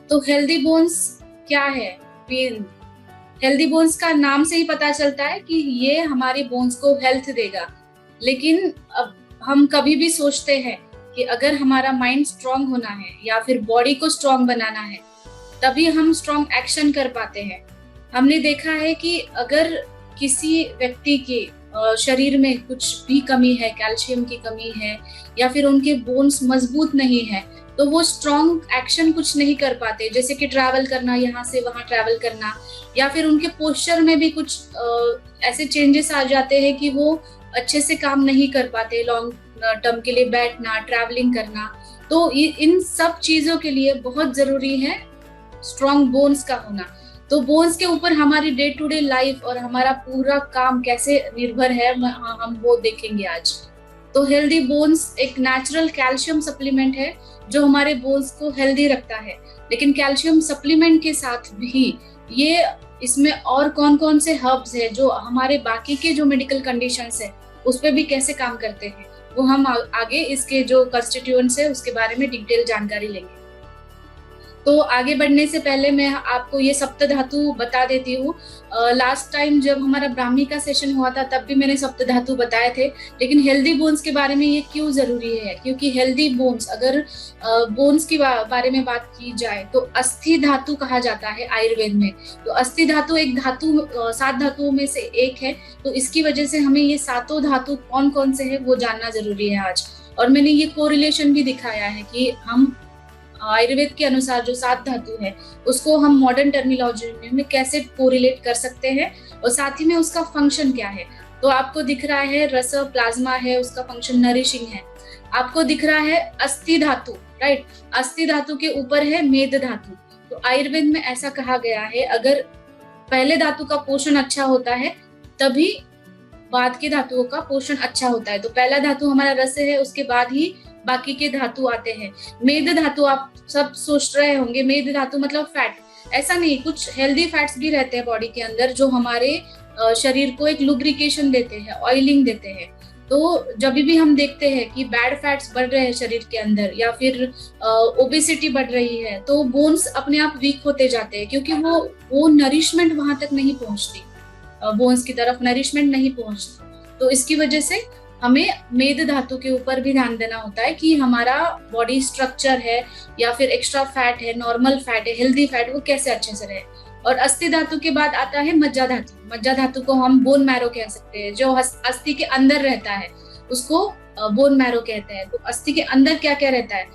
तो healthy bones क्या है? हेल्दी बोन्स का नाम से ही पता चलता है कि ये हमारी बोन्स को हेल्थ देगा। लेकिन अब हम कभी भी सोचते हैं कि अगर हमारा माइंड स्ट्रांग होना है या फिर बॉडी को स्ट्रांग बनाना है, तभी हम स्ट्रांग एक्शन कर पाते हैं। हमने देखा है कि अगर किसी व्यक्ति के शरीर में कुछ भी कमी है, कैल्शियम की कमी है या फिर उनके बोन्स मजबूत नहीं है, तो वो स्ट्रांग एक्शन कुछ नहीं कर पाते, जैसे कि ट्रैवल करना, यहाँ से वहां ट्रैवल करना, या फिर उनके पोस्चर में भी कुछ ऐसे चेंजेस आ जाते हैं कि वो अच्छे से काम नहीं कर पाते, लॉन्ग टर्म के लिए बैठना, ट्रैवलिंग करना। तो इन सब चीजों के लिए बहुत जरूरी है स्ट्रांग बोन्स का होना। तो बोन्स के ऊपर हमारी डे टू डे लाइफ और हमारा पूरा काम कैसे निर्भर है, हम वो देखेंगे आज। तो हेल्दी बोन्स एक नेचुरल कैल्शियम सप्लीमेंट है जो हमारे बोन्स को हेल्दी रखता है। लेकिन कैल्शियम सप्लीमेंट के साथ भी ये इसमें और कौन कौन से हर्ब्स है जो हमारे बाकी के जो मेडिकल कंडीशंस है उस पे भी कैसे काम करते हैं, वो हम आगे इसके जो कंस्टिट्यूएंट्स है उसके बारे में डिटेल जानकारी लेंगे। तो आगे बढ़ने से पहले मैं आपको ये सप्त धातु बता देती हूँ। लास्ट टाइम जब हमारा ब्राह्मी का सेशन हुआ था तब भी मैंने सप्त धातु बताए थे, लेकिन हेल्दी बोन्स के बारे में ये क्यों जरूरी है? क्योंकि हेल्दी बोन्स, अगर बोन्स के बारे में बात की जाए तो अस्थि धातु कहा जाता है आयुर्वेद में। तो अस्थि धातु एक धातु 7 धातुओं में से एक है, तो इसकी वजह से हमें ये सातों धातु कौन कौन से है वो जानना जरूरी है आज। और मैंने ये कोरिलेशन भी दिखाया है कि हम आयुर्वेद के अनुसार जो 7 धातु है उसको हम मॉडर्न टर्मिनोलॉजी में कैसे कोरिलेट कर सकते हैं और साथ ही में उसका फंक्शन क्या है। तो आपको दिख रहा है रस प्लाज्मा है, उसका फंक्शन नरिशिंग है। आपको दिख रहा है अस्थि धातु, राइट? अस्थि धातु के ऊपर है मेद धातु। तो आयुर्वेद में ऐसा कहा गया है, अगर पहले धातु का पोषण अच्छा होता है तभी बाद के धातुओं का पोषण अच्छा होता है। तो पहला धातु हमारा रस है, उसके बाद ही बाकी के धातु आते हैं। मेद धातु, आप सब सोच रहे होंगे मेद धातु मतलब फैट। ऐसा नहीं, कुछ हेल्दी फैट्स भी रहते हैं बॉडी के अंदर जो हमारे शरीर को एक लुब्रिकेशन देते हैं, ऑयलिंग देते हैं। तो जब भी हम देखते हैं कि बैड फैट्स बढ़ रहे हैं शरीर के अंदर या फिर ओबेसिटी बढ़ रही है, तो बोन्स अपने आप वीक होते जाते हैं, क्योंकि वो नरिशमेंट वहां तक नहीं पहुंचती, बोन्स की तरफ नरिशमेंट नहीं पहुंचती। तो इसकी वजह से हमें मेद धातु के ऊपर भी ध्यान देना होता है कि हमारा बॉडी स्ट्रक्चर है या फिर एक्स्ट्रा फैट है, नॉर्मल फैट है, हेल्दी फैट, वो कैसे अच्छे से रहे। और अस्थि धातु के बाद आता है मज्जा धातु। मज्जा धातु को हम बोन मैरो कह सकते हैं, जो अस्थि के अंदर रहता है उसको बोन मैरो कहते हैं। तो अस्थि के अंदर क्या क्या रहता है,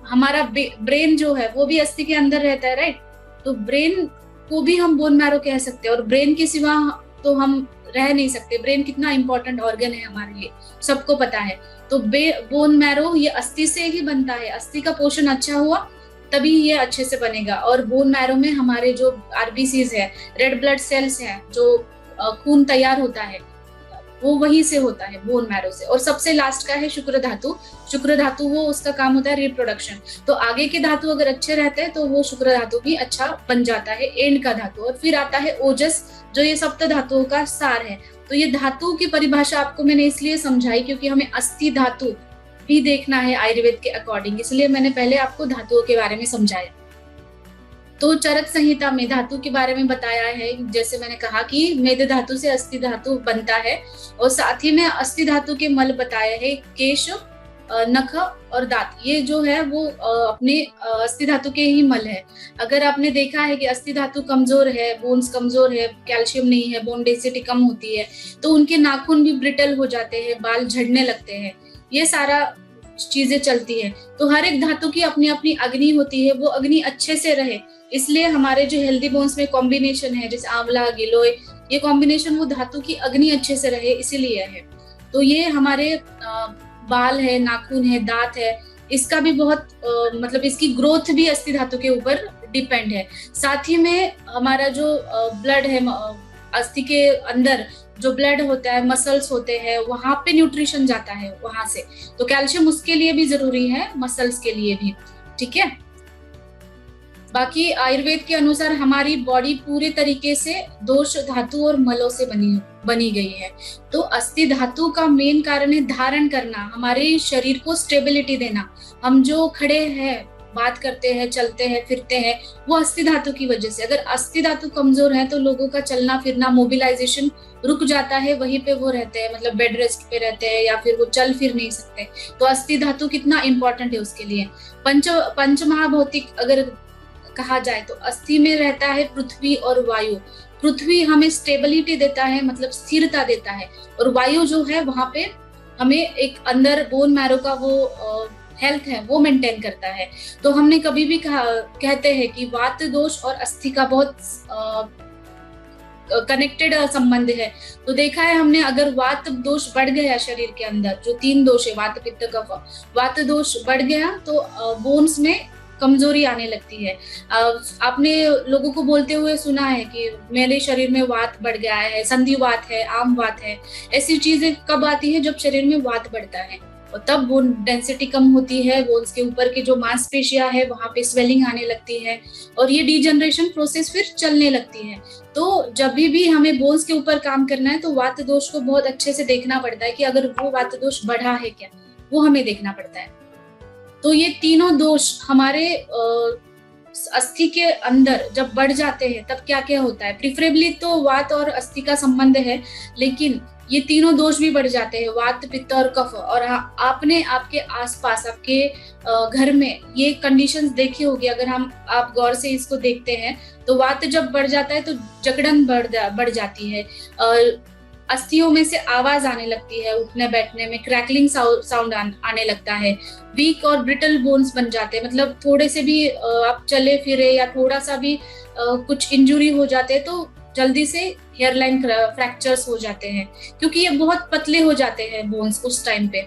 हमारा ब्रेन जो है वो भी अस्थि के अंदर रहता है, राइट? तो ब्रेन को भी हम बोन मैरो कह सकते हैं, और ब्रेन के सिवा तो हम रह नहीं सकते। ब्रेन कितना इंपॉर्टेंट ऑर्गन है हमारे लिए, सबको पता है। तो बोन मैरो ये अस्थि से ही बनता है। अस्थि का पोषण अच्छा हुआ तभी ये अच्छे से बनेगा। और बोन मैरो में हमारे जो आरबीसीज है, रेड ब्लड सेल्स है, जो खून तैयार होता है, वो वहीं से होता है, बोन मैरो से। और सबसे लास्ट का है शुक्र धातु। शुक्र धातु वो उसका काम होता है रिप्रोडक्शन। तो आगे के धातु अगर अच्छे रहते हैं तो वो शुक्र धातु भी अच्छा बन जाता है, एंड का धातु। और फिर आता है ओजस, जो ये सप्त धातुओं का सार है। तो ये धातु की परिभाषा आपको मैंने इसलिए समझाई क्योंकि हमें अस्थि धातु भी देखना है आयुर्वेद के अकॉर्डिंग, इसलिए मैंने पहले आपको धातुओं के बारे में समझाया। तो चरक संहिता में धातु के बारे में बताया है, जैसे मैंने कहा कि मेद धातु से अस्थि धातु बनता है। और साथ ही में अस्थि धातु के मल बताया है, केश, नख और दांत, ये जो है वो अपने अस्थि धातु के ही मल है। अगर आपने देखा है कि अस्थि धातु कमजोर है, बोन्स कमजोर है, कैल्शियम नहीं है, बोन डेंसिटी कम होती है, तो उनके नाखून भी ब्रिटल हो जाते हैं, बाल झड़ने लगते हैं, ये सारा चीजें चलती है। तो हर एक धातु की अपनी अपनी अग्नि होती है, वो अग्नि अच्छे से रहे, इसलिए हमारे जो हेल्दी बोन्स में कॉम्बिनेशन है, जैसे आंवला, गिलोय, ये कॉम्बिनेशन वो धातु की अग्नि अच्छे से रहे इसीलिए है। तो ये हमारे बाल है, नाखून है, दांत है, इसका भी बहुत मतलब इसकी ग्रोथ भी अस्थि धातु के ऊपर डिपेंड है। साथ ही में हमारा जो ब्लड है, अस्थि के अंदर जो ब्लड होता है, मसल्स होते हैं, वहां पे न्यूट्रिशन जाता है वहां से, तो कैल्शियम उसके लिए भी जरूरी है, मसल्स के लिए भी, ठीक है। बाकी आयुर्वेद के अनुसार हमारी बॉडी पूरे तरीके से दोष धातु और मलों से बनी गई है। तो अस्थि धातु का मेन कारण है धारण करना, हमारे शरीर को स्टेबिलिटी देना। हम जो खड़े हैं बात करते हैं, चलते हैं, फिरते हैं, वो अस्थि धातु की वजह से। अगर अस्थि धातु कमजोर है तो लोगों का चलना फिरना, मोबिलाइजेशन रुक जाता है, वहीं पे वो रहते हैं, मतलब बेड रेस्ट पे रहते हैं, या फिर वो चल फिर नहीं सकते। तो अस्थि धातु कितना इंपॉर्टेंट है उसके लिए। पंच महाभौतिक अगर कहा जाए तो अस्थि में रहता है पृथ्वी और वायु। पृथ्वी हमें स्टेबिलिटी देता है, मतलब स्थिरता देता है, और वायु जो है वहां पे हमें एक अंदर बोन मैरो का वो हेल्थ है वो मेंटेन करता है। तो हमने कभी भी कहते हैं कि वात दोष और अस्थि का बहुत कनेक्टेड संबंध है। तो देखा है हमने, अगर वात दोष बढ़ गया शरीर के अंदर, जो 3 दोष है वात पित्त कफ, वात दोष बढ़ गया तो बोन्स में कमजोरी आने लगती है। आपने लोगों को बोलते हुए सुना है कि मेरे शरीर में वात बढ़ गया है, संधिवात है, आम वात है। ऐसी चीजें कब आती है? जब शरीर में वात बढ़ता है, और तब बोन डेंसिटी कम होती है, बोन्स के ऊपर की जो मांसपेशियां है वहां पे स्वेलिंग आने लगती है, और ये डिजनरेशन प्रोसेस फिर चलने लगती है। तो जब भी हमें बोन्स के ऊपर काम करना है तो वात दोष को बहुत अच्छे से देखना पड़ता है कि अगर वो वात दोष बढ़ा है क्या, वो हमें देखना पड़ता है। तो ये तीनों दोष हमारे अस्थि के अंदर जब बढ़ जाते हैं तब क्या क्या होता है? प्रिफरेबली तो वात और अस्थि का संबंध है, लेकिन ये तीनों दोष भी बढ़ जाते हैं, वात पित्त और कफ। और आपने आपके आसपास आपके घर में ये कंडीशंस देखी होगी। अगर आप गौर से इसको देखते हैं तो वात जब बढ़ जाता है तो जकड़न बढ़ जाती है, अस्थियों में से आवाज आने लगती है, उठने बैठने में क्रैकलिंग साउंड आने लगता है, वीक और ब्रिटल बोन्स बन जाते हैं, मतलब थोड़े से भी आप चले फिरे या थोड़ा सा भी कुछ इंजुरी हो जाते हैं तो जल्दी से हेयरलाइन फ्रैक्चर्स हो जाते हैं, क्योंकि ये बहुत पतले हो जाते हैं बोन्स उस टाइम पे।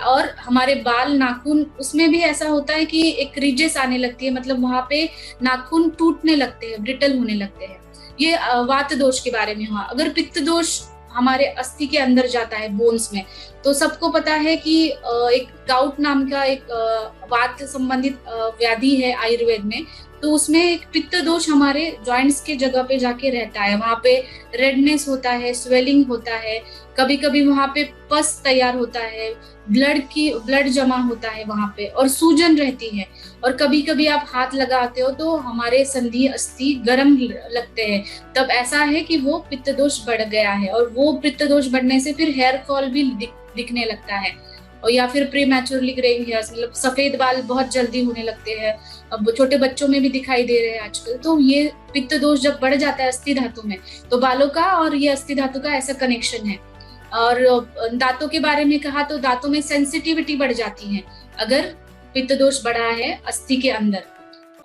और हमारे बाल, नाखून, उसमें भी ऐसा होता है कि एक रिजेस आने लगती है, मतलब वहां पे नाखून टूटने लगते हैं, ब्रिटल होने लगते हैं। ये वात दोष के बारे में हुआ। अगर पित्त दोष हमारे अस्थि के अंदर जाता है बोन्स में, तो सबको पता है कि एक गाउट नाम का एक वात संबंधित व्याधि है आयुर्वेद में। तो उसमें एक पित्त दोष हमारे जॉइंट्स के जगह पे जाके रहता है, वहां पे रेडनेस होता है, स्वेलिंग होता है, कभी कभी वहां पे पस तैयार होता है, ब्लड जमा होता है वहां पे, और सूजन रहती है। और कभी कभी आप हाथ लगाते हो तो हमारे संधि अस्थि गर्म लगते हैं, तब ऐसा है कि वो पित्त दोष बढ़ गया है। और वो पित्त दोष बढ़ने से फिर हेयर फॉल भी दिखने लगता है, और या फिर प्रीमैच्योरली ग्रेइंग हेयर्स, मतलब सफेद बाल बहुत जल्दी होने लगते हैं। अब छोटे बच्चों में भी दिखाई दे रहे हैं आजकल। तो ये पित्त दोष जब बढ़ जाता है अस्थि धातु में, तो बालों का और ये अस्थि धातु का ऐसा कनेक्शन है। और दांतों के बारे में कहा तो दांतों में सेंसिटिविटी बढ़ जाती है अगर पित्त दोष बढ़ा है अस्थि के अंदर।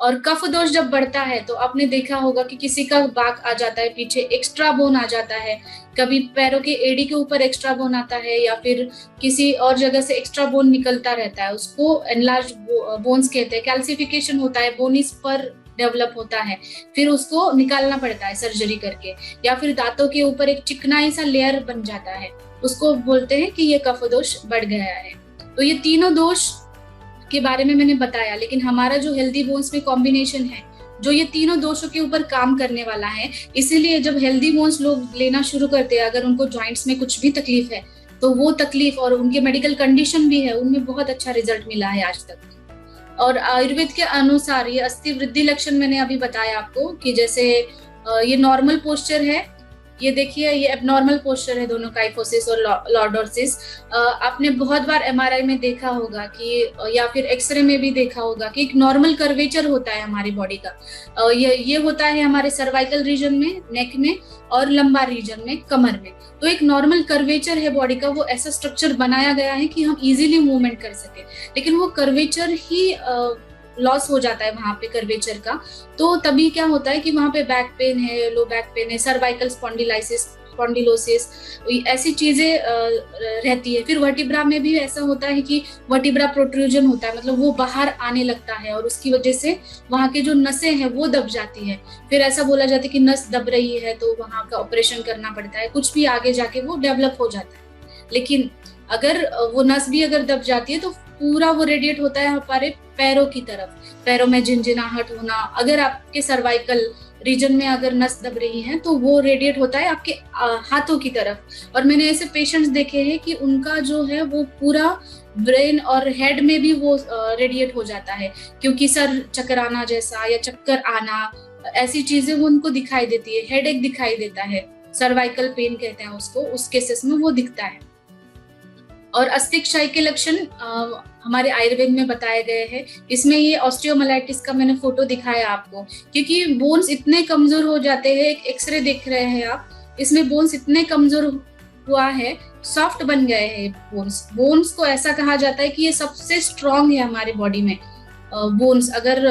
और कफ दोष जब बढ़ता है तो आपने देखा होगा कि किसी का बाक आ जाता है, पीछे एक्स्ट्रा बोन आ जाता है, कभी पैरों के एड़ी के ऊपर एक्स्ट्रा बोन आता है, या फिर किसी और जगह से एक्स्ट्रा बोन निकलता रहता है, उसको एनलार्ज बोन्स कहते हैं। कैल्सिफिकेशन होता है, बोनिस पर डेवलप होता है, फिर उसको निकालना पड़ता है सर्जरी करके। या फिर दांतों के ऊपर एक चिकनाई सा लेयर बन जाता है, उसको बोलते हैं कि ये कफ दोष बढ़ गया है। तो ये तीनों दोष के बारे में मैंने बताया, लेकिन हमारा जो हेल्दी बोन्स में कॉम्बिनेशन है जो ये तीनों दोषों के ऊपर काम करने वाला है, इसीलिए जब हेल्दी बोन्स लोग लेना शुरू करते हैं, अगर उनको जॉइंट्स में कुछ भी तकलीफ है तो वो तकलीफ और उनके मेडिकल कंडीशन भी है, उनमें बहुत अच्छा रिजल्ट मिला है आज तक। और आयुर्वेद के अनुसार ये अस्थि वृद्धि लक्षण मैंने अभी बताया आपको कि जैसे ये नॉर्मल पोस्चर है, ये देखिए ये एबनॉर्मल पोस्चर है दोनों, काइफोसिस और लॉर्डोसिस। आपने बहुत बार एमआरआई में देखा होगा कि या फिर एक्सरे में भी देखा होगा कि एक नॉर्मल कर्वेचर होता है हमारी बॉडी का। ये होता है हमारे सर्वाइकल रीजन में, नेक में, और लंबार रीजन में, कमर में। तो एक नॉर्मल कर्वेचर है बॉडी का, वो ऐसा स्ट्रक्चर बनाया गया है कि हम इजीली मूवमेंट कर सके, लेकिन वो कर्वेचर ही लॉस हो जाता है वहां पे कर्वेचर का। तो तभी क्या होता है कि वहां पे बैक पेन है, लो बैक पेन है, सर्वाइकल स्पॉन्डिलाइसिस, स्पॉन्डिलोसिस, ऐसी चीजें रहती है। फिर वर्टिब्रा में भी ऐसा होता है कि वर्टिब्रा प्रोट्रूजन होता है, मतलब वो बाहर आने लगता है और उसकी वजह से वहां के जो नसें हैं वो दब जाती है। फिर ऐसा बोला जाता है कि नस दब रही है तो वहां का ऑपरेशन करना पड़ता है, कुछ भी आगे जाके वो डेवलप हो जाता है। लेकिन अगर वो नस भी अगर दब जाती है तो पूरा वो रेडिएट होता है हमारे पैरों की तरफ, पैरों में झिनझिनाहट होना। अगर आपके सर्वाइकल रीजन में अगर नस दब रही है तो वो रेडिएट होता है आपके हाथों की तरफ। और मैंने ऐसे पेशेंट्स देखे हैं कि उनका जो है वो पूरा ब्रेन और हेड में भी वो रेडिएट हो जाता है, क्योंकि सर चकराना जैसा या चक्कर आना, ऐसी चीजें वो उनको दिखाई देती है, हेडेक दिखाई देता है, सर्वाइकल पेन कहते हैं उसको, उस केसेस में वो दिखता है। और अस्थिक क्षय के लक्षण हमारे आयुर्वेद में बताए गए हैं। इसमें ये ऑस्टियोमाइलाइटिस का मैंने फोटो दिखाया आपको, क्योंकि बोन्स इतने कमजोर हो जाते हैं। एक एक्सरे देख रहे हैं आप, इसमें बोन्स इतने कमजोर हुआ है, सॉफ्ट बन गए हैं बोन्स। बोन्स को ऐसा कहा जाता है कि ये सबसे स्ट्रॉन्ग है हमारे बॉडी में। बोन्स अगर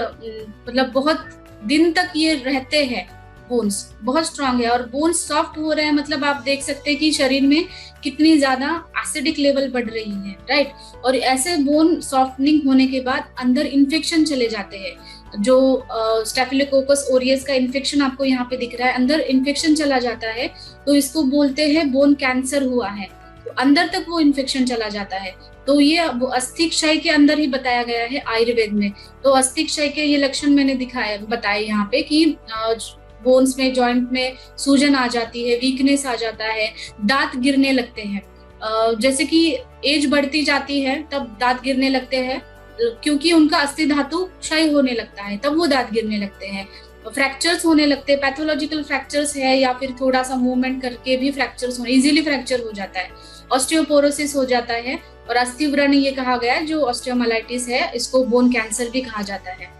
मतलब बहुत दिन तक ये रहते हैं, बोन्स बहुत स्ट्रांग है। और बोन्स सॉफ्ट हो रहे हैं मतलब आप देख सकते हैं कि शरीर में कितनी ज्यादा एसिडिक लेवल बढ़ रही है, राइट। और ऐसे बोन सॉफ्टनिंग होने के बाद अंदर इन्फेक्शन चले जाते हैं, जो स्टेफिलोकोकस ओरियस का इन्फेक्शन आपको यहाँ पे दिख रहा है, अंदर इन्फेक्शन चला जाता है, तो इसको बोलते हैं बोन कैंसर हुआ है। तो अंदर तक वो इन्फेक्शन चला जाता है। तो ये अस्थि क्षय के अंदर ही बताया गया है आयुर्वेद में। तो अस्थि क्षय के ये लक्षण मैंने बताए यहाँ पे कि बोन्स में, जॉइंट में सूजन आ जाती है, वीकनेस आ जाता है, दांत गिरने लगते हैं। जैसे कि एज बढ़ती जाती है तब दांत गिरने लगते हैं, क्योंकि उनका अस्थि धातु क्षय होने लगता है, तब वो दांत गिरने लगते हैं। फ्रैक्चर्स होने लगते हैं, पैथोलॉजिकल फ्रैक्चर्स है या फिर थोड़ा सा मूवमेंट करके भी फ्रैक्चर्स होने, इजीली फ्रैक्चर हो जाता है। ऑस्टियोपोरोसिस हो जाता है। और अस्थि व्रण ये कहा गया है, जो ऑस्टियोमाइलाइटिस है, इसको बोन कैंसर भी कहा जाता है।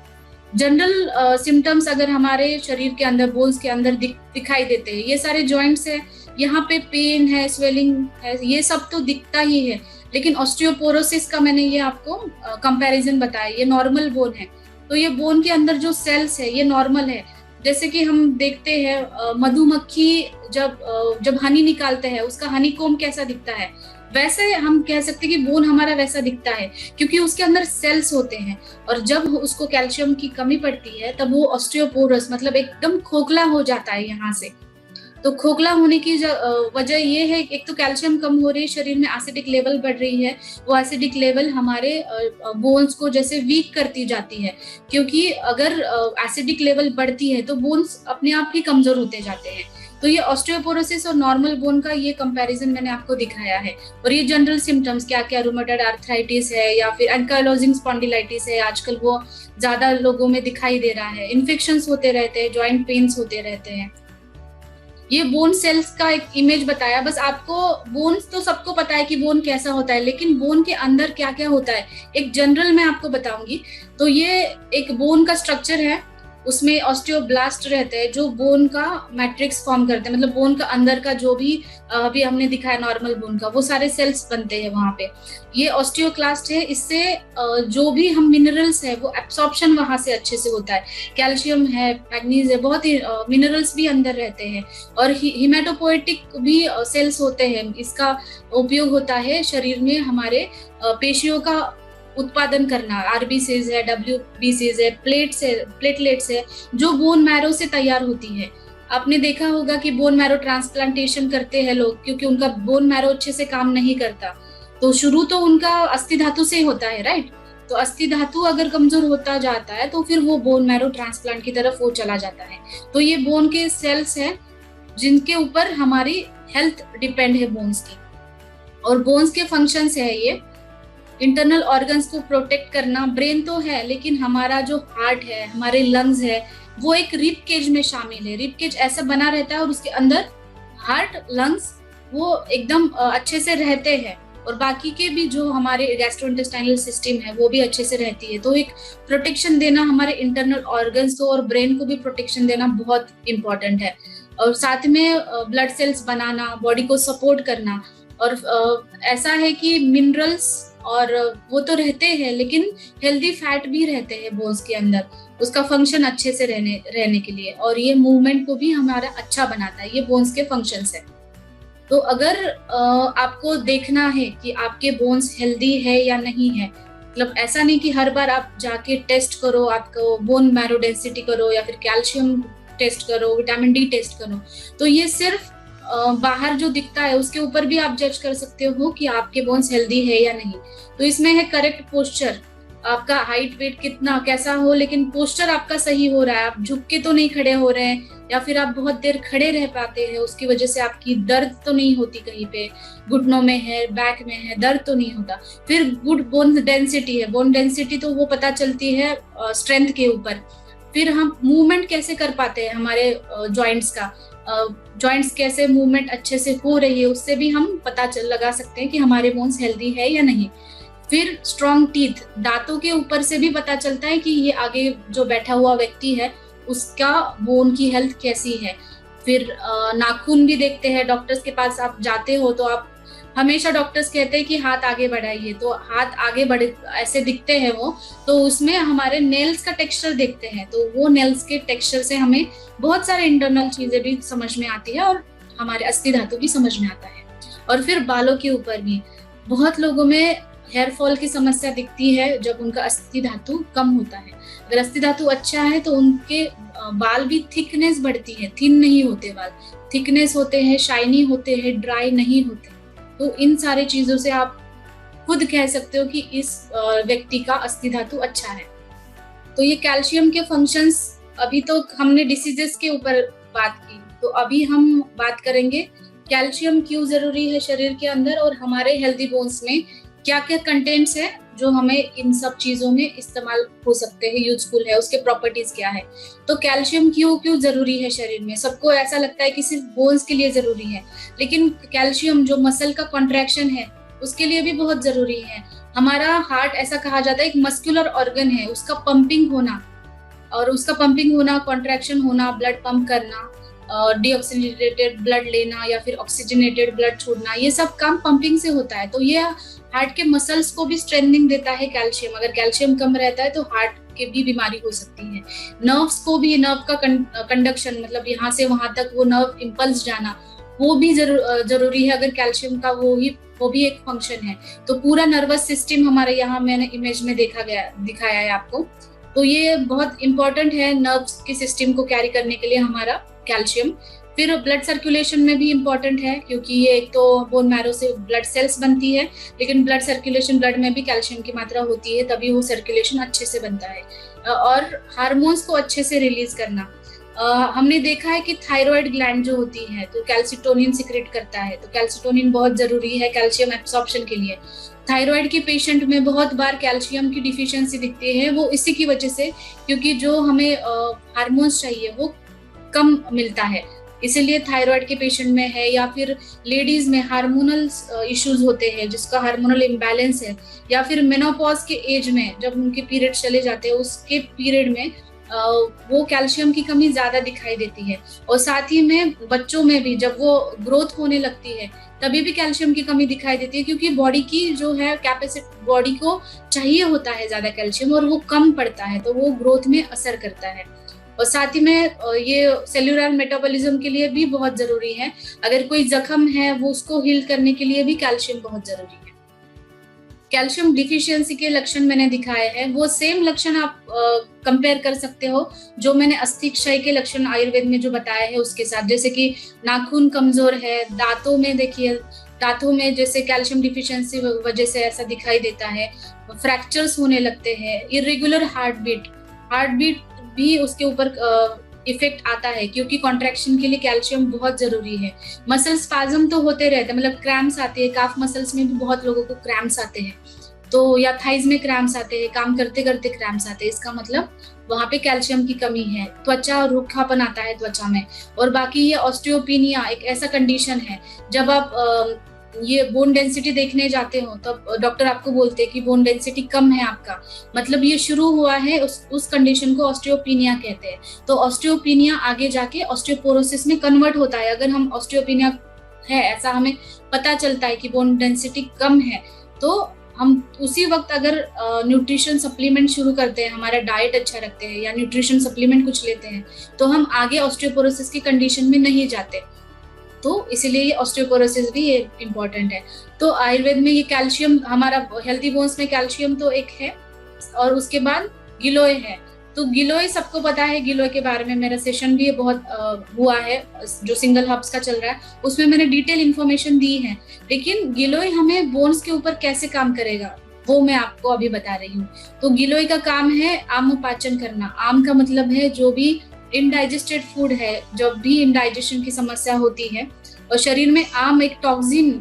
जनरल सिम्टम्स अगर हमारे शरीर के अंदर, बोन्स के अंदर दिखाई देते हैं, ये सारे जॉइंट्स है, यहाँ पे पेन है, स्वेलिंग है, ये सब तो दिखता ही है। लेकिन ऑस्टियोपोरोसिस का मैंने ये आपको कंपैरिजन बताया, ये नॉर्मल बोन है। तो ये बोन के अंदर जो सेल्स है ये नॉर्मल है। जैसे कि हम देखते हैं मधुमक्खी जब हनी निकालते हैं, उसका हनीकॉम्ब कैसा दिखता है, वैसे हम कह सकते हैं कि बोन हमारा वैसा दिखता है, क्योंकि उसके अंदर सेल्स होते हैं। और जब उसको कैल्शियम की कमी पड़ती है तब वो ऑस्टियोपोरस मतलब एकदम खोखला हो जाता है यहाँ से। तो खोखला होने की वजह ये है, एक तो कैल्शियम कम हो रही है शरीर में, एसिडिक लेवल बढ़ रही है। वो एसिडिक लेवल हमारे बोन्स को जैसे वीक करती जाती है, क्योंकि अगर एसिडिक लेवल बढ़ती है तो बोन्स अपने आप ही कमजोर होते जाते हैं। तो ये ऑस्टियोपोरोसिस और नॉर्मल बोन का ये कंपैरिजन मैंने आपको दिखाया है। और ये जनरल सिम्टम्स क्या क्या, रूमेटॉइड आर्थराइटिस है या फिर एंकाइलोजिंग स्पॉन्डिलाइटिस है, आजकल वो ज्यादा लोगों में दिखाई दे रहा है। इन्फेक्शंस होते रहते हैं, जॉइंट पेन्स होते रहते हैं। ये बोन सेल्स का एक इमेज बताया। बस आपको बोन्स तो सबको पता है कि बोन कैसा होता है, लेकिन बोन के अंदर क्या क्या होता है एक जनरल मैं आपको बताऊंगी। तो ये एक बोन का स्ट्रक्चर है, उसमें ऑस्टियोब्लास्ट रहते हैं जो बोन का मैट्रिक्स फॉर्म करते हैं, मतलब बोन का अंदर का जो भी अभी हमने दिखाया नॉर्मल बोन का, वो सारे सेल्स बनते हैं वहां पे। ये ऑस्टियोक्लास्ट है, इससे जो भी हम मिनरल्स है वो एब्सॉर्प्शन वहां से अच्छे से होता है। कैल्शियम है, मैग्नीज है, बहुत ही मिनरल्स भी अंदर रहते हैं। और हिमेटोपोएटिक भी सेल्स होते हैं, इसका उपयोग होता है शरीर में हमारे पेशियों का उत्पादन करना। आरबीसीज है, डब्ल्यूबीसीज है, प्लेटलेट्स है, जो बोन मैरो से तैयार होती है। आपने देखा होगा कि बोन मैरो ट्रांसप्लांटेशन करते हैं लोग, क्योंकि उनका बोन मैरो अच्छे से काम नहीं करता। तो शुरू तो उनका अस्थि धातु से होता है, राइट। तो अस्थि धातु अगर कमजोर होता जाता है तो फिर वो बोन मैरो ट्रांसप्लांट की तरफ वो चला जाता है। तो ये बोन के सेल्स है जिनके ऊपर हमारी हेल्थ डिपेंड है, बोन्स की। और बोन्स के फंक्शंस है ये इंटरनल ऑर्गन्स को प्रोटेक्ट करना। ब्रेन तो है, लेकिन हमारा जो हार्ट है, हमारे लंग्स है, वो एक रिब केज में शामिल है। रिब केज ऐसा बना रहता है और उसके अंदर हार्ट, लंग्स वो एकदम अच्छे से रहते हैं। और बाकी के भी जो हमारे गैस्ट्रोइंटेस्टाइनल सिस्टम है वो भी अच्छे से रहती है। तो एक प्रोटेक्शन देना हमारे इंटरनल ऑर्गन्स को और ब्रेन को भी प्रोटेक्शन देना बहुत इंपॉर्टेंट है। और साथ में ब्लड सेल्स बनाना, बॉडी को सपोर्ट करना। और ऐसा है कि मिनरल्स और वो तो रहते हैं, लेकिन हेल्दी फैट भी रहते हैं बोन्स के अंदर, उसका फंक्शन अच्छे से रहने के लिए। और ये मूवमेंट को भी हमारा अच्छा बनाता है। ये बोन्स के फंक्शंस है। तो अगर आपको देखना है कि आपके बोन्स हेल्दी है या नहीं है, मतलब ऐसा नहीं कि हर बार आप जाके टेस्ट करो, आपको बोन मैरो डेंसिटी करो या फिर कैल्शियम टेस्ट करो, विटामिन डी टेस्ट करो। तो ये सिर्फ बाहर जो दिखता है उसके ऊपर भी आप जज कर सकते हो कि आपके बोन्स हेल्दी है या नहीं। तो इसमें है करेक्ट पोस्चर, आपका हाइट वेट कितना कैसा हो, लेकिन पोस्चर आपका सही हो रहा है, आप झुक के तो नहीं खड़े हो रहे हैं, या फिर आप बहुत देर खड़े रह पाते हैं, उसकी वजह से आपकी दर्द तो नहीं होती कहीं पे, घुटनों में है, बैक में है, दर्द तो नहीं होता। फिर गुड बोन डेंसिटी है, बोन डेंसिटी तो वो पता चलती है स्ट्रेंथ के ऊपर। फिर हम मूवमेंट कैसे कर पाते हैं हमारे जॉइंट्स का, जॉइंट्स कैसे मूवमेंट अच्छे से हो रही है, उससे भी हम पता लगा सकते हैं कि हमारे बोन्स हेल्दी है या नहीं। फिर स्ट्रॉन्ग टीथ, दांतों के ऊपर से भी पता चलता है कि ये आगे जो बैठा हुआ व्यक्ति है उसका बोन की हेल्थ कैसी है। फिर नाखून भी देखते हैं, डॉक्टर्स के पास आप जाते हो तो आप हमेशा डॉक्टर्स कहते हैं कि हाथ आगे बढ़ाइए, तो हाथ आगे बढ़े ऐसे दिखते हैं वो, तो उसमें हमारे नेल्स का टेक्सचर देखते हैं, तो वो नेल्स के टेक्सचर से हमें बहुत सारे इंटरनल चीजें भी समझ में आती है और हमारे अस्थि धातु भी समझ में आता है। और फिर बालों के ऊपर भी बहुत लोगों में हेयर फॉल की समस्या दिखती है जब उनका अस्थि धातु कम होता है। अगर अस्थि धातु अच्छा है तो उनके बाल भी थिकनेस बढ़ती है, थिन नहीं होते बाल, थिकनेस होते हैं, शाइनी होते हैं, ड्राई नहीं होते। तो इन सारे चीजों से आप खुद कह सकते हो कि इस व्यक्ति का अस्थि धातु अच्छा है। तो ये कैल्शियम के फंक्शंस, अभी तो हमने डिसीजेस के ऊपर बात की, तो अभी हम बात करेंगे कैल्शियम क्यों जरूरी है शरीर के अंदर और हमारे हेल्दी बोन्स में क्या क्या कंटेंट्स है जो हमें इन सब चीजों में इस्तेमाल हो सकते हैं, यूजफुल है, उसके प्रॉपर्टीज क्या है। तो कैल्शियम क्यों जरूरी है शरीर में? सबको ऐसा लगता है कि सिर्फ बोन्स के लिए जरूरी है, लेकिन कैल्शियम जो मसल का कॉन्ट्रैक्शन है उसके लिए भी बहुत जरूरी है। हमारा हार्ट, ऐसा कहा जाता है, एक मस्कुलर ऑर्गन है, उसका पंपिंग होना, और उसका पंपिंग होना, कॉन्ट्रैक्शन होना, ब्लड पंप करना, डीऑक्सीजनेटेड ब्लड लेना या फिर ऑक्सीजनेटेड ब्लड छोड़ना, ये सब काम पंपिंग से होता है। तो ये हार्ट के मसल्स को भी स्ट्रेंथनिंग देता है कैल्शियम। अगर कैल्शियम कम रहता है तो हार्ट की भी बीमारी हो सकती है। नर्व्स को भी, नर्व का कंडक्शन, मतलब यहाँ से वहां तक वो नर्व इम्पल्स जाना, वो भी जरूरी है अगर कैल्शियम का वो भी एक फंक्शन है। तो पूरा नर्वस सिस्टम हमारे यहाँ मैंने इमेज में दिखाया है आपको। तो ये बहुत इंपॉर्टेंट है नर्व्स के सिस्टम को कैरी करने के लिए हमारा कैल्शियम। फिर ब्लड सर्कुलेशन में भी इम्पोर्टेंट है, क्योंकि ये एक तो बोन मैरो से ब्लड सेल्स बनती है, लेकिन ब्लड सर्कुलेशन, ब्लड में भी कैल्शियम की मात्रा होती है, तभी वो सर्कुलेशन अच्छे से बनता है। और हार्मोन्स को अच्छे से रिलीज करना, हमने देखा है कि थायराइड ग्लैंड जो होती है तो कैल्सिटोनिन सिक्रेट करता है, तो कैल्सिटोनिन बहुत जरूरी है कैल्शियम एब्सॉर्प्शन के लिए। थायराइड के पेशेंट में बहुत बार कैल्शियम की डिफिशियंसी दिखती है, वो इसी की वजह से, क्योंकि जो हमें हार्मोन्स चाहिए वो कम मिलता है, इसीलिए थायराइड के पेशेंट में है। या फिर लेडीज में हार्मोनल इश्यूज होते हैं, जिसका हार्मोनल इम्बैलेंस है, या फिर मेनोपॉज के एज में जब उनके पीरियड चले जाते हैं, उसके पीरियड में वो कैल्शियम की कमी ज्यादा दिखाई देती है। और साथ ही में बच्चों में भी जब वो ग्रोथ होने लगती है तभी भी कैल्शियम की कमी दिखाई देती है, क्योंकि बॉडी की जो है कैपेसिटी, बॉडी को चाहिए होता है ज्यादा कैल्शियम और वो कम पड़ता है, तो वो ग्रोथ में असर करता है। और साथ ही में ये सेल्यूलर मेटाबॉलिज्म के लिए भी बहुत जरूरी है। अगर कोई जख्म है वो उसको हील करने के लिए भी कैल्शियम बहुत जरूरी है। कैल्शियम डिफिशियंसी के लक्षण मैंने दिखाए हैं, वो सेम लक्षण आप कंपेयर कर सकते हो जो मैंने अस्थि क्षय के लक्षण आयुर्वेद में जो बताए हैं उसके साथ। जैसे कि नाखून कमजोर है, दांतों में देखिए, दांतों में जैसे कैल्शियम डिफिशियंसी वजह से ऐसा दिखाई देता है, फ्रैक्चर्स होने लगते हैं, इरेगुलर हार्ट बीट भी उसके ऊपर इफेक्ट आता है, क्योंकि कॉन्ट्रैक्शन के लिए कैल्शियम बहुत जरूरी है। मसल स्पाज्म तो होते रहते हैं, मतलब क्रैम्प्स आते हैं, काफ मसल्स में भी बहुत लोगों को क्रैम्प्स आते हैं, तो या थाइज में क्रैम्प्स आते हैं, काम करते करते क्रैम्प्स आते हैं, इसका मतलब वहां पे कैल्शियम की कमी है। त्वचा, रूखापन आता है त्वचा में। और बाकी ये ऑस्टियोपिनिया एक ऐसा कंडीशन है, जब आप ये बोन डेंसिटी देखने जाते हो तब डॉक्टर आपको बोलते हैं कि बोन डेंसिटी कम है आपका, मतलब ये शुरू हुआ है, उस कंडीशन को ऑस्टियोपिनिया कहते हैं। तो ऑस्टियोपिनिया आगे जाके ऑस्टियोपोरोसिस में कन्वर्ट होता है। अगर हम ऑस्टियोपिनिया है ऐसा हमें पता चलता है कि बोन डेंसिटी कम है, तो हम उसी वक्त अगर न्यूट्रिशन सप्लीमेंट शुरू करते हैं, हमारा डाइट अच्छा रखते हैं या न्यूट्रिशन सप्लीमेंट कुछ लेते हैं, तो हम आगे ऑस्टियोपोरोसिस की कंडीशन में नहीं जाते। तो इसीलिए ये ऑस्टियोपोरोसिस भी इम्पोर्टेंट है। तो आयुर्वेद में ये कैल्शियम, हमारा हेल्दी बोन्स में कैल्शियम तो एक है, और उसके बाद गिलोय है। तो गिलोय सबको पता है, गिलोय के बारे में मेरा सेशन भी बहुत हुआ है जो सिंगल हब्स का चल रहा है, उसमें मैंने डिटेल इन्फॉर्मेशन दी है। लेकिन गिलोय हमें बोन्स के ऊपर कैसे काम करेगा वो मैं आपको अभी बता रही हूँ। तो गिलोय का काम है आम पाचन करना। आम का मतलब है जो भी इनडाइजेस्टेड फूड है, जब भी इनडाइजेशन की समस्या होती है और शरीर में आम एक टॉक्सिन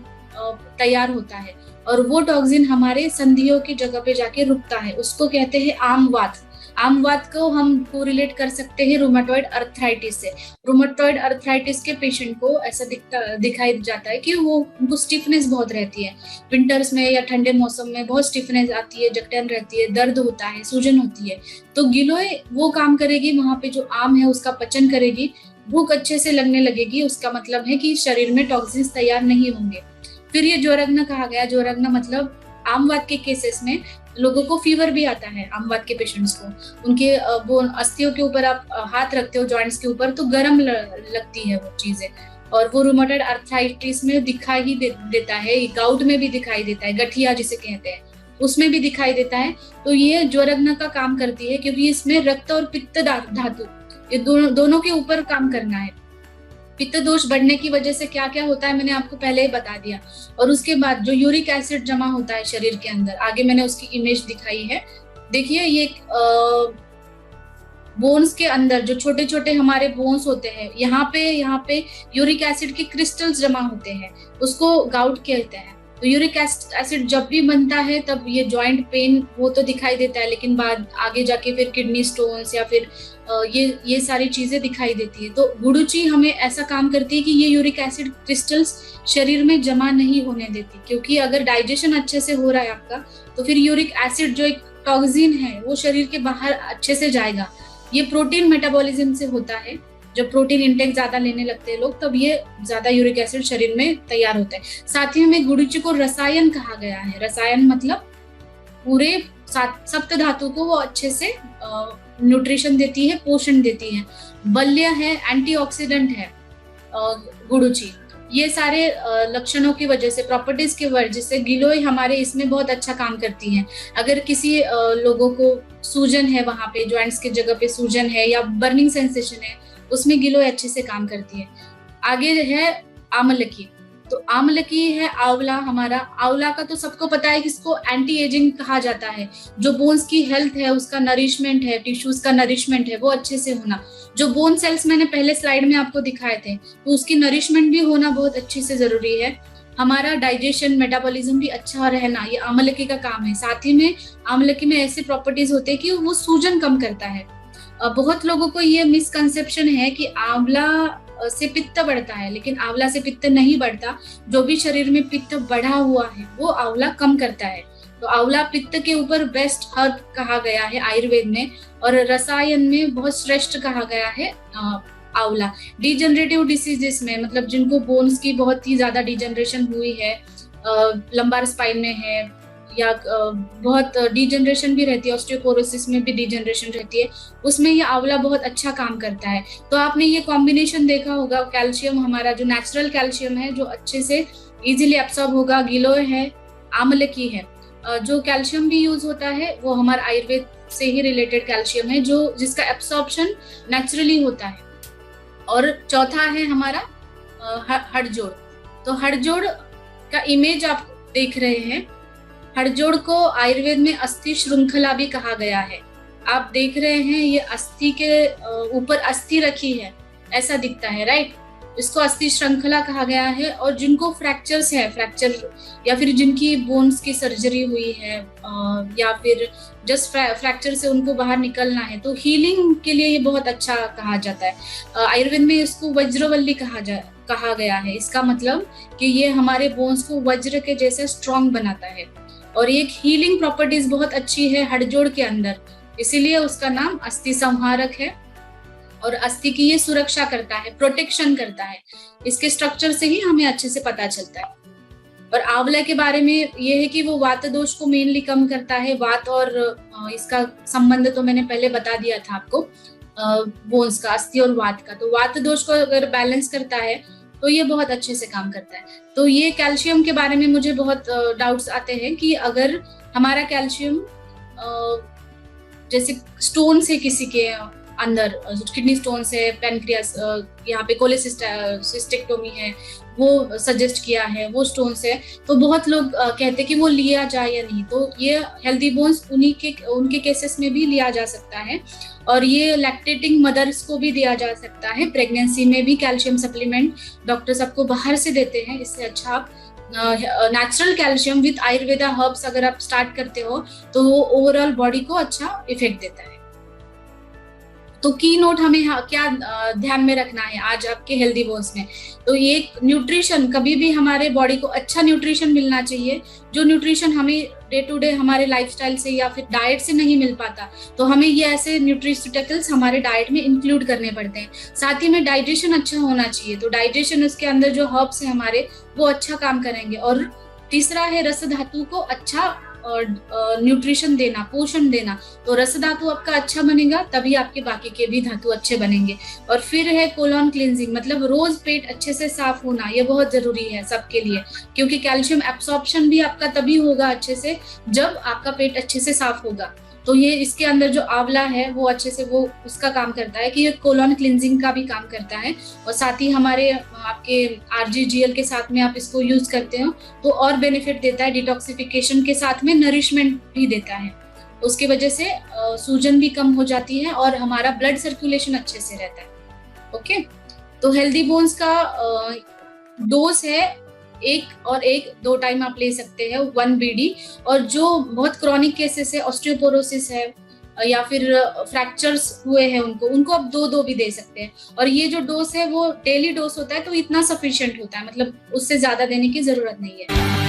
तैयार होता है और वो टॉक्सिन हमारे संधियों की जगह पे जाके रुकता है, उसको कहते हैं आमवात। आमवात को हम कोरिलेट कर सकते हैं रूमेटॉइड अर्थराइटिस से। रूमेटॉइड अर्थराइटिस के पेशेंट को ऐसा दिखाई जाता है कि वो उनको स्टिफनेस बहुत रहती है, विंटर्स में या ठंडे मौसम में बहुत स्टिफनेस आती है, जकड़न रहती है, दर्द होता है, सूजन होती है। तो गिलोय वो काम करेगी, वहां पे जो आम है उसका पचन करेगी, भूख अच्छे से लगने लगेगी, उसका मतलब है कि शरीर में टॉक्सिन्स तैयार नहीं होंगे। फिर ये ज्वरग्न कहा गया। ज्वरग्न मतलब आमवात के केसेस में लोगों को फीवर भी आता है, आमवात के पेशेंट्स को, उनके वो अस्थियों के ऊपर आप हाथ रखते हो जॉइंट्स के ऊपर तो गर्म लगती है वो चीजें, और वो रूमेटॉइड अर्थराइटिस में दिखाई देता है, गाउट में भी दिखाई देता है, गठिया जिसे कहते हैं उसमें भी दिखाई देता है। तो ये ज्वरग्न का काम करती है क्योंकि इसमें रक्त और पित्त धातु ये दोनों के ऊपर काम करना है। पित्त दोष बढ़ने की वजह से क्या क्या होता है मैंने आपको पहले ही बता दिया। और उसके बाद जो यूरिक एसिड जमा होता है शरीर के अंदर, आगे मैंने उसकी इमेज दिखाई है। देखिए ये बोन्स के अंदर जो छोटे छोटे हमारे बोन्स होते हैं, यहाँ पे यूरिक एसिड के क्रिस्टल्स जमा होते हैं, उसको गाउट कहते हैं। तो यूरिक एसिड जब भी बनता है तब ये जॉइंट पेन वो तो दिखाई देता है, लेकिन बाद आगे जाके फिर किडनी स्टोन्स या फिर ये सारी चीजें दिखाई देती है। तो गुडुचि हमें ऐसा काम करती है कि ये यूरिक एसिड क्रिस्टल्स शरीर में जमा नहीं होने देती, क्योंकि अगर डाइजेशन अच्छे से हो रहा है आपका तो फिर यूरिक एसिड जो एक टॉक्सिन है वो शरीर के बाहर अच्छे से जाएगा। ये प्रोटीन मेटाबॉलिज्म से होता है, जब प्रोटीन इंटेक ज्यादा लेने लगते हैं लोग तब ये ज्यादा यूरिक एसिड शरीर में तैयार होता है। साथ ही हमें गुडुचि को रसायन कहा गया है। रसायन मतलब पूरे सप्त धातु को वो अच्छे से न्यूट्रिशन देती है, पोषण देती है। बल्य है, एंटीऑक्सीडेंट है गुडुचि। ये सारे लक्षणों की वजह से, प्रॉपर्टीज की वजह से गिलोय हमारे इसमें बहुत अच्छा काम करती है। अगर किसी लोगों को सूजन है, वहां पे जॉइंट्स की जगह पे सूजन है या बर्निंग सेंसेशन है, उसमें गिलोय अच्छे से काम करती है। आगे है आमलकी। तो आमलकी है आंवला हमारा। आंवला का तो सबको पता है कि इसको एंटी एजिंग कहा जाता है। जो बोन्स की हेल्थ है, उसका नरिशमेंट है, टिश्यूज का नरिशमेंट है, वो अच्छे से होना। जो बोन सेल्स मैंने पहले स्लाइड में आपको दिखाए थे, तो उसकी नरिशमेंट भी होना बहुत अच्छे से जरूरी है। हमारा डाइजेशन, मेटाबॉलिज्म भी अच्छा रहना, ये आमलकी का काम है। साथ ही में आमलकी में ऐसे प्रॉपर्टीज होते हैं कि वो सूजन कम करता है। बहुत लोगों को ये मिसकंसेप्शन है कि आंवला से पित्त बढ़ता है, लेकिन आंवला से पित्त नहीं बढ़ता। जो भी शरीर में पित्त बढ़ा हुआ है वो आंवला कम करता है। तो आंवला पित्त के ऊपर बेस्ट हर्ब कहा गया है आयुर्वेद में, और रसायन में बहुत श्रेष्ठ कहा गया है आंवला। डिजेनरेटिव डिसीजेस में, मतलब जिनको बोन्स की बहुत ही ज्यादा डिजेनरेशन हुई है, लंबार स्पाइन में है या बहुत डिजेनरेशन भी रहती है, ऑस्टियोपोरोसिस में भी डिजेनरेशन रहती है, उसमें ये आंवला बहुत अच्छा काम करता है। तो आपने ये कॉम्बिनेशन देखा होगा, कैल्शियम हमारा जो नेचुरल कैल्शियम है जो अच्छे से इजीली एब्सॉर्ब होगा, गिलोय है, आमलकी है। जो कैल्शियम भी यूज होता है वो हमारा आयुर्वेद से ही रिलेटेड कैल्शियम है, जो जिसका एब्सॉर्प्शन नेचुरली होता है। और चौथा है हमारा हड़जोड़। तो हड़जोड़ का इमेज आप देख रहे हैं। हड़जोड़ को आयुर्वेद में अस्थि श्रृंखला भी कहा गया है। आप देख रहे हैं ये अस्थि के ऊपर अस्थि रखी है, ऐसा दिखता है, राइट। इसको अस्थि श्रृंखला कहा गया है। और जिनको फ्रैक्चर्स है, फ्रैक्चर या फिर जिनकी बोन्स की सर्जरी हुई है या फिर जस्ट फ्रैक्चर से उनको बाहर निकलना है, तो हीलिंग के लिए ये बहुत अच्छा कहा जाता है। आयुर्वेद में इसको वज्रवल्ली कहा गया है। इसका मतलब कि ये हमारे बोन्स को वज्र के जैसे स्ट्रॉन्ग बनाता है, और एक हीलिंग प्रॉपर्टीज बहुत अच्छी है हड़जोड़ के अंदर, इसीलिए उसका नाम अस्थि संहारक है। और अस्थि की ये सुरक्षा करता है, प्रोटेक्शन करता है। इसके स्ट्रक्चर से ही हमें अच्छे से पता चलता है। और आंवला के बारे में ये है कि वो वात दोष को मेनली कम करता है। वात और इसका संबंध तो मैंने पहले बता दिया था आपको, बोन्स का, अस्थि और वात का। तो वात दोष को अगर बैलेंस करता है तो ये बहुत अच्छे से काम करता है। तो ये कैल्शियम के बारे में मुझे बहुत डाउट्स आते हैं कि अगर हमारा कैल्शियम जैसे स्टोन से किसी के अंदर किडनी स्टोन्स है, पेनक्रियास, यहाँ पे कोलेसिस्टेक्टोमी है वो सजेस्ट किया है, वो स्टोन्स है, तो बहुत लोग कहते हैं कि वो लिया जाए या नहीं। तो ये हेल्दी बोन्स उनके केसेस में भी लिया जा सकता है, और ये लैक्टेटिंग मदर्स को भी दिया जा सकता है। प्रेगनेंसी में भी कैल्शियम सप्लीमेंट डॉक्टर सबको बाहर से देते हैं, इससे अच्छा आप natural calcium with Ayurveda herbs अगर आप स्टार्ट करते हो तो वो ओवरऑल बॉडी को अच्छा इफेक्ट देता है। तो की नोट हमें क्या ध्यान में रखना है आज आपके हेल्दी बोन्स में, तो ये न्यूट्रिशन, कभी भी हमारे बॉडी को अच्छा न्यूट्रिशन मिलना चाहिए। जो न्यूट्रिशन हमें डे टू डे हमारे लाइफस्टाइल से या फिर डाइट से नहीं मिल पाता, तो हमें ये ऐसे न्यूट्रिस्यूटिकल्स हमारे डाइट में इंक्लूड करने पड़ते हैं। साथ ही में डाइजेशन अच्छा होना चाहिए, तो डाइजेशन उसके अंदर जो हर्ब्स है हमारे वो अच्छा काम करेंगे। और तीसरा है रस धातु को अच्छा न्यूट्रिशन देना, पोषण देना। तो रस धातु आपका अच्छा बनेगा तभी आपके बाकी के भी धातु अच्छे बनेंगे। और फिर है कोलॉन क्लींजिंग, मतलब रोज पेट अच्छे से साफ होना, ये बहुत जरूरी है सबके लिए, क्योंकि कैल्शियम एब्सॉर्प्शन भी आपका तभी होगा अच्छे से जब आपका पेट अच्छे से साफ होगा। तो ये इसके अंदर जो आंवला है वो अच्छे से वो उसका काम करता है कि ये कोलॉन क्लींजिंग का भी काम करता है। और साथ ही हमारे आपके आरजीजीएल के साथ में आप इसको यूज करते हो तो और बेनिफिट देता है, डिटॉक्सिफिकेशन के साथ में नरिशमेंट भी देता है। उसकी वजह से सूजन भी कम हो जाती है और हमारा ब्लड सर्कुलेशन अच्छे से रहता है। ओके, तो हेल्दी बोन्स का डोज है एक 2 टाइम आप ले सकते हैं 1 BD। और जो बहुत क्रॉनिक केसेस है, ऑस्टियोपोरोसिस है या फिर फ्रैक्चर्स हुए हैं उनको आप 2 भी दे सकते हैं। और ये जो डोज है वो डेली डोज होता है, तो इतना सफिशिएंट होता है, मतलब उससे ज्यादा देने की जरूरत नहीं है।